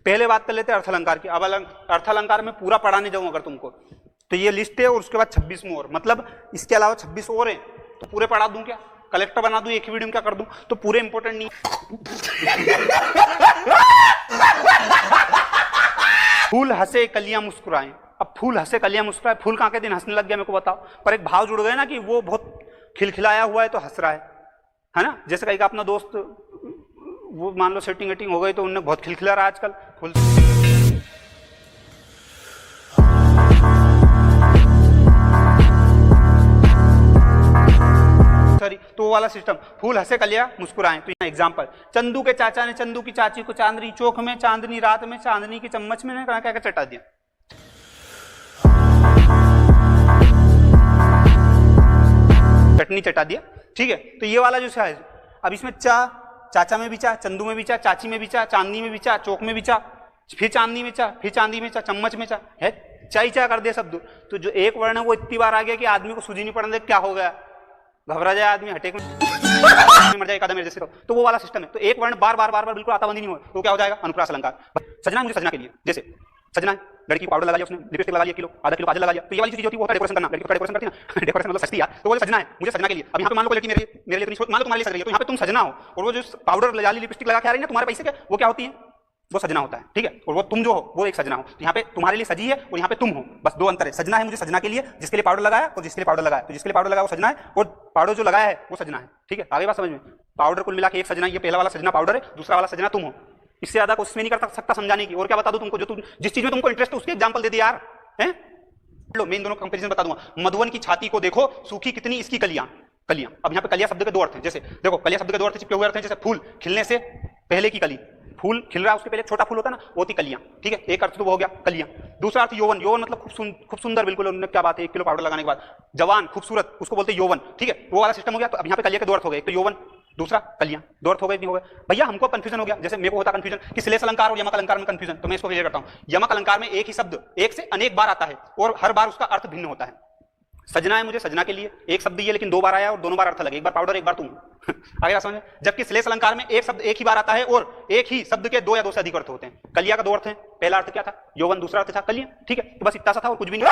पहले बात कर लेते हैं अर्थालंकार की। अब अर्थालंकार में पूरा पढ़ाने जाऊं अगर तुमको तो ये लिस्ट है और उसके बाद 26 और, मतलब इसके अलावा 26 और है, तो पूरे पढ़ा दूं क्या? कलेक्टर बना दूं एक ही वीडियो में, क्या कर दूं? तो पूरे इंपॉर्टेंट नहीं। फूल हंसे कलियां मुस्कुराएं। अब फूल हंसे कलियां मुस्कुराए, फूल कहां के दिन हंसने लग गया मेरे को बताओ? पर एक भाव जुड़ गए ना कि वो बहुत खिलखिलाया हुआ है तो हंस रहा है ना? जैसे कहीं का अपना दोस्त, वो मान लो सेटिंग वेटिंग हो गई तो उन्हें बहुत खिलखिला रहा है आजकल फूल। सॉरी, तो वो वाला सिस्टम, फूल हंसे कलियां मुस्कुराएं। तो एग्जांपल, चंदू के चाचा ने चंदू की चाची को चांदनी चौक में, चांदनी रात में, चांदनी की चम्मच में क्या चटा दिया। चटनी चटा दिया, ठीक है। तो ये वाला जो है, अब इसमें चाचा में भी चा, चंदू में भी चा, चाची में भी चा, चांदनी में भी चा, चौक में भी चा, फिर चांदनी में चा, फिर चांदी में चा, चम्मच में चा, है चाई चा कर दिया शब्द। तो जो एक वर्ण है वो इतनी बार आ गया कि आदमी को सूझी नहीं पड़ने, क्या हो गया, घबरा जाए आदमी, हटे मर जाए एक मेरे जैसे। तो वो वाला सिस्टम है। तो एक वर्ण बार बार बार बार बिल्कुल आताबंदी नहीं हो तो क्या हो जाएगा? अनुप्रास अलंकार। सजना मुझे सजना के लिए, जैसे सजना है, लड़की पाउडर लगा लिया उसने, लिपस्टिक लगा लिया, किलो आधा किलो काजल लगा लिया, तो ये वाली चीज होती है वो डेकोरेशन करना, लड़की का डेकोरेशन करती है ना, डेकोरेशन मतलब सस्ती यार, तो वो सजना है, मुझे सजना के लिए। अब यहाँ पे मान लो लड़की मेरे लिए मान लो तुम्हारे लिए सज रही है, तो यहाँ पे तुम सजना हो, और वो जो पाउडर लगा ली, लिपस्टिक लगा के आ रही है ना तुम्हारे पैसे के, वो क्या होती है? वो सजना होता है, ठीक है। और वो तुम जो हो वो एक सजना हो। तो यहाँ पे तुम्हारे लिए सजी है और यहाँ पे तुम हो, बस दो अंतर है। सजना है मुझे सजना के लिए, जिसके लिए पाउडर लगाया और जिसके लिए पाउडर लगाया, तो जिसके लिए पाउडर लगाया वो सजना है और पाउडर जो लगाया है वो सजना है, ठीक है। आगे बात समझ में? पाउडर कुल मिला के एक सजना, ये पहला वाला सजना पाउडर है, दूसरा वाला सजना तुम हो। इससे ज्यादा कोशिश नहीं कर सकता समझाने की। और क्या बता दूं तुमको, जो तुम जिस चीज में तुमको इंटरेस्ट है उसके एग्जांपल दे दिया यार, हैं? लो मैं इन दोनों कंपैरिजन बता दूंगा। मधुवन की छाती को देखो, सूखी कितनी इसकी कलियां। कलियां, अब यहाँ पे कलियां शब्द के दो अर्थ हैं। जैसे देखो, कलियां शब्द के दो अर्थ चिपके हुए अर्थ हैं। जैसे फूल खिलने से पहले की कली, फूल खिल रहा है उसके पहले छोटा फूल होता है ना, वो होती कलियां, ठीक है। एक अर्थ तो वो हो गया कलियां। दूसरा अर्थ यौवन, यौवन मतलब खूब सुंदर, बिल्कुल उन्होंने क्या बात है, 1 किलो पाउडर लगाने के बाद जवान खूबसूरत, उसको बोलते हैं यौवन, ठीक है। वो वाला सिस्टम हो गया। तो अब यहाँ पे कलियां के दो अर्थ हो गए, एक तो यौवन, दूसरा कलियां, दो अर्थ हो गए, नहीं हो गए भैया? हमको कंफ्यूजन हो गया, जैसे मेरे को होता कंफ्यूजन कि श्लेष अलंकार और यमक अलंकार में कंफ्यूजन, तो मैं इसको क्लियर करता हूं। यमक अलंकार में एक ही शब्द एक से अनेक बार आता है और हर बार उसका अर्थ भिन्न होता है। सजना है मुझे सजना के लिए, एक शब्द ये लेकिन दो बार आया और दोनों बार अर्थ लगे, एक बार पाउडर एक बार तुम। आगे बात समझ? जबकि श्लेष अलंकार में एक शब्द एक ही बार आता है और एक ही शब्द के दो या दो से अधिक अर्थ होते हैं। कलिया का दो अर्थ है, पहला अर्थ क्या था? यौवन, दूसरा अर्थ था कलियां, ठीक है। तो बस इतना सा था और कुछ भी नहीं।